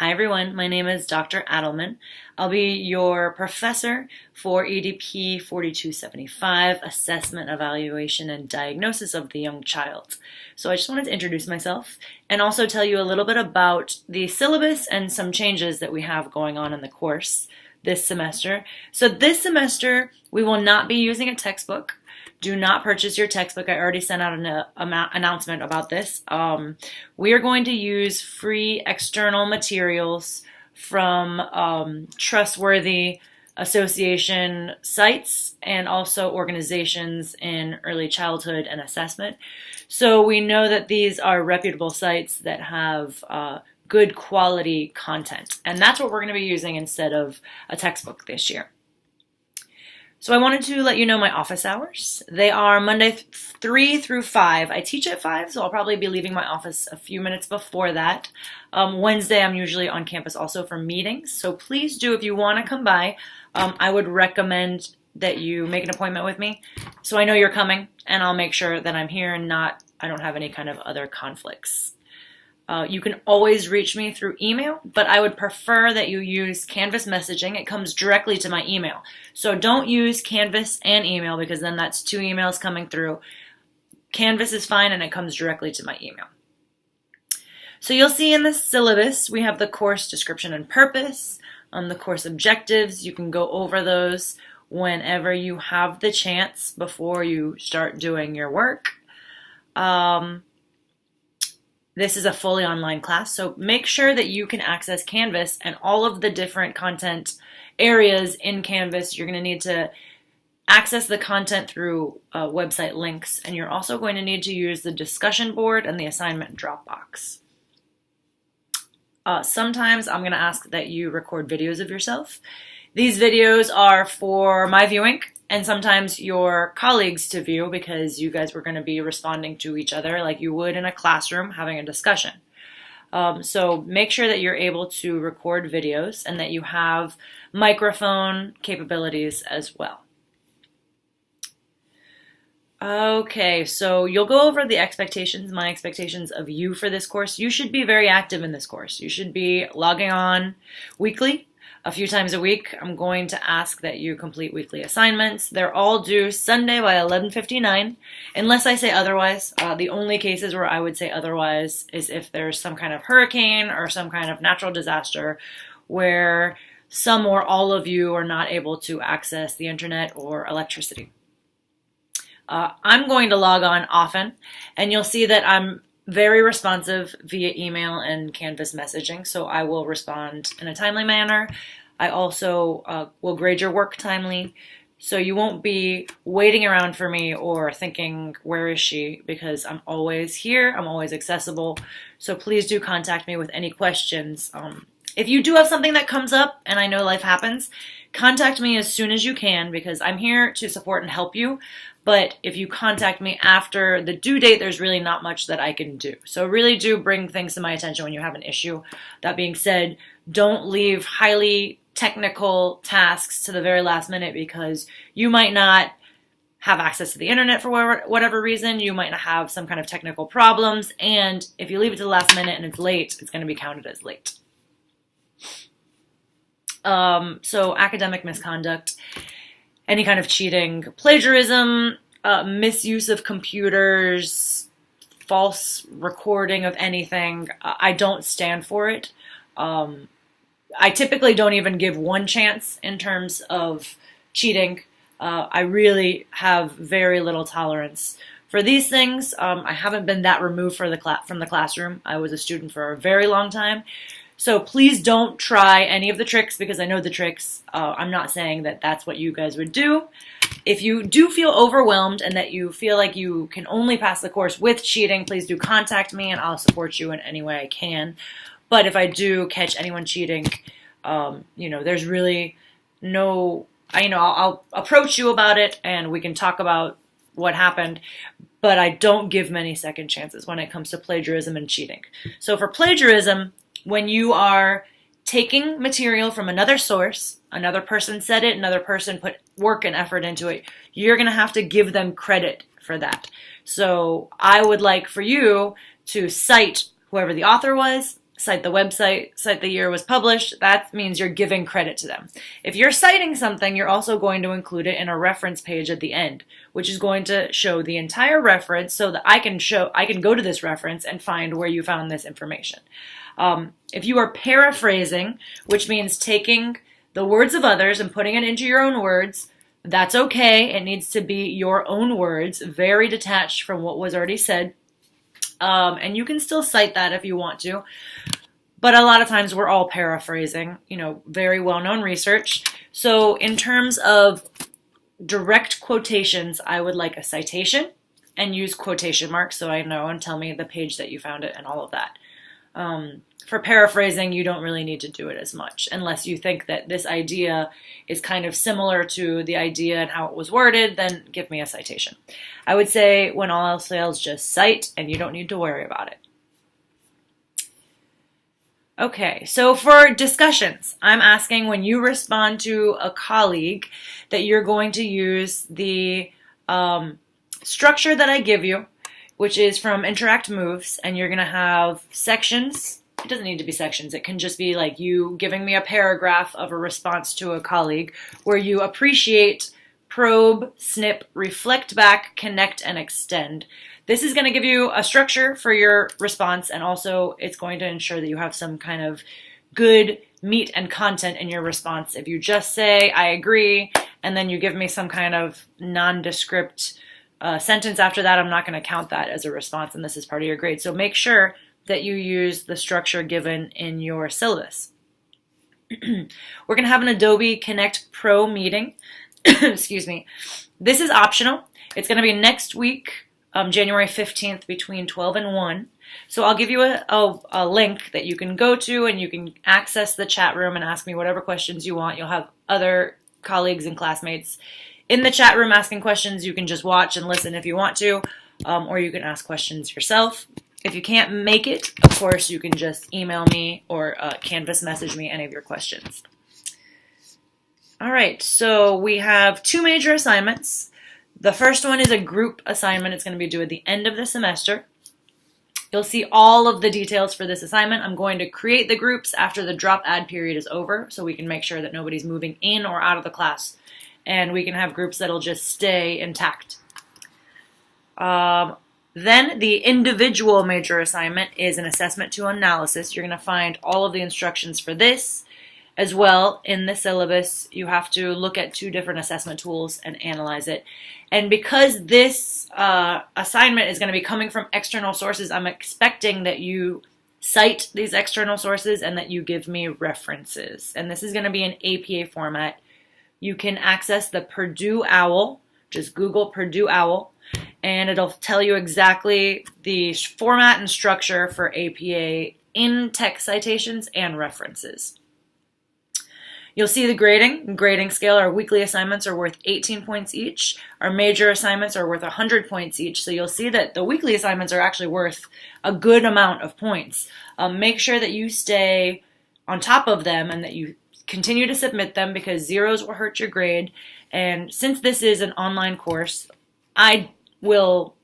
Hi everyone, my name is Dr. Adelman. I'll be your professor for EDP4275, Assessment, Evaluation, and Diagnosis of the Young Child. So I just wanted to introduce myself and also tell you a little bit about the syllabus and some changes that we have going on in the course this semester. So this semester, we will not be using a textbook. Do not purchase your textbook. I already sent out an announcement about this. We are going to use free external materials from trustworthy association sites and also organizations in early childhood and assessment. So we know that these are reputable sites that have good quality content. And that's what we're going to be using instead of a textbook this year. So I wanted to let you know my office hours. They are Monday 3 through 5. I teach at 5, so I'll probably be leaving my office a few minutes before that. Wednesday, I'm usually on campus also for meetings. So please do, if you want to come by, I would recommend that you make an appointment with me so I know you're coming, and I'll make sure that I'm here and I don't have any kind of other conflicts. You can always reach me through email, but I would prefer that you use Canvas messaging. It comes directly to my email. So don't use Canvas and email because then that's 2 emails coming through. Canvas is fine and it comes directly to my email. So you'll see in the syllabus, we have the course description and purpose, the course objectives. You can go over those whenever you have the chance before you start doing your work. This is a fully online class, so make sure that you can access Canvas and all of the different content areas in Canvas. You're going to need to access the content through website links, and you're also going to need to use the discussion board and the assignment Dropbox. Sometimes I'm going to ask that you record videos of yourself. These videos are for my viewing and sometimes your colleagues to view because you guys were going to be responding to each other like you would in a classroom having a discussion. So make sure that you're able to record videos and that you have microphone capabilities as well. Okay, so you'll go over the expectations, my expectations of you for this course. You should be very active in this course. You should be logging on weekly. A few times a week, I'm going to ask that you complete weekly assignments. They're all due Sunday by 11:59, unless I say otherwise. The only cases where I would say otherwise is if there's some kind of hurricane or some kind of natural disaster where some or all of you are not able to access the internet or electricity. I'm going to log on often, and you'll see that I'm very responsive via email and Canvas messaging, so I will respond in a timely manner. I also will grade your work timely, so you won't be waiting around for me or thinking, where is she? Because I'm always here, I'm always accessible, so please do contact me with any questions. If you do have something that comes up, and I know life happens, contact me as soon as you can because I'm here to support and help you. But if you contact me after the due date, there's really not much that I can do. So really do bring things to my attention when you have an issue. That being said, don't leave highly technical tasks to the very last minute because you might not have access to the internet for whatever reason. You might not have some kind of technical problems. And if you leave it to the last minute and it's late, it's going to be counted as late. So academic misconduct, any kind of cheating, plagiarism, misuse of computers, false recording of anything, I don't stand for it. I typically don't even give one chance in terms of cheating. I really have very little tolerance for these things. I haven't been that removed from the classroom. I was a student for a very long time. So please don't try any of the tricks because I know the tricks. I'm not saying that that's what you guys would do. If you do feel overwhelmed and that you feel like you can only pass the course with cheating, please do contact me and I'll support you in any way I can. But if I do catch anyone cheating, there's really no, I'll approach you about it and we can talk about what happened. But I don't give many second chances when it comes to plagiarism and cheating. So for plagiarism, when you are taking material from another source, another person said it, another person put work and effort into it, you're going to have to give them credit for that. So I would like for you to cite whoever the author was, cite the website, cite the year it was published. That means you're giving credit to them. If you're citing something, you're also going to include it in a reference page at the end, which is going to show the entire reference so that I can go to this reference and find where you found this information. If you are paraphrasing, which means taking the words of others and putting it into your own words, that's okay. It needs to be your own words, very detached from what was already said. And you can still cite that if you want to. But a lot of times we're all paraphrasing, very well-known research. So in terms of direct quotations, I would like a citation and use quotation marks so I know and tell me the page that you found it and all of that. For paraphrasing, you don't really need to do it as much unless you think that this idea is kind of similar to the idea and how it was worded, then give me a citation. I would say when all else fails, just cite and you don't need to worry about it. Okay, so for discussions, I'm asking when you respond to a colleague that you're going to use the structure that I give you, which is from Interact Moves, and you're going to have sections. It doesn't need to be sections. It can just be like you giving me a paragraph of a response to a colleague where you appreciate, probe, snip, reflect back, connect, and extend. This is going to give you a structure for your response, and also it's going to ensure that you have some kind of good meat and content in your response. If you just say, I agree, and then you give me some kind of nondescript sentence after that, I'm not going to count that as a response, and this is part of your grade. So make sure that you use the structure given in your syllabus. We're going to have an Adobe Connect Pro meeting. Excuse me. This is optional. It's going to be next week, January 15th, between 12 and 1. So I'll give you a link that you can go to, and you can access the chat room and ask me whatever questions you want. You'll have other colleagues and classmates in the chat room asking questions. You can just watch and listen if you want to, or you can ask questions yourself. If you can't make it, of course, you can just email me or Canvas message me any of your questions. All right, so we have 2 major assignments. The first one is a group assignment. It's going to be due at the end of the semester. You'll see all of the details for this assignment. I'm going to create the groups after the drop add period is over so we can make sure that nobody's moving in or out of the class, and we can have groups that'll just stay intact. Then the individual major assignment is an assessment to analysis. You're going to find all of the instructions for this as well in the syllabus. You have to look at 2 different assessment tools and analyze it. And because this assignment is going to be coming from external sources, I'm expecting that you cite these external sources and that you give me references. And this is going to be in APA format. You can access the Purdue OWL. Just Google Purdue OWL. And it'll tell you exactly the format and structure for APA in text citations and references. You'll see the grading scale. Our weekly assignments are worth 18 points each. Our major assignments are worth 100 points each. So you'll see that the weekly assignments are actually worth a good amount of points. Make sure that you stay on top of them and that you continue to submit them, because zeros will hurt your grade. And since this is an online course, I will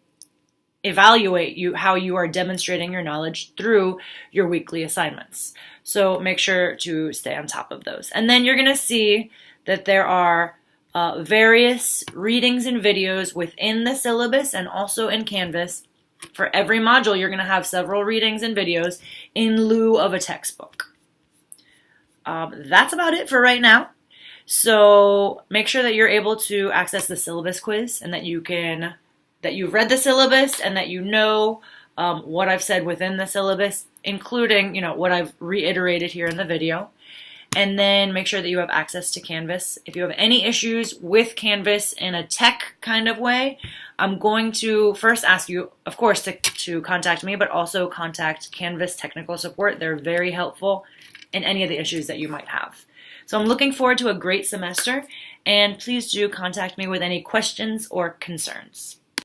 evaluate you how you are demonstrating your knowledge through your weekly assignments. So make sure to stay on top of those. And then you're going to see that there are various readings and videos within the syllabus and also in Canvas. For every module, you're going to have several readings and videos in lieu of a textbook. That's about it for right now. So make sure that you're able to access the syllabus quiz and that you've read the syllabus and that you know what I've said within the syllabus, including what I've reiterated here in the video. And then make sure that you have access to Canvas. If you have any issues with Canvas in a tech kind of way, I'm going to first ask you, of course, to contact me, but also contact Canvas technical support. They're very helpful in any of the issues that you might have. So I'm looking forward to a great semester, and please do contact me with any questions or concerns.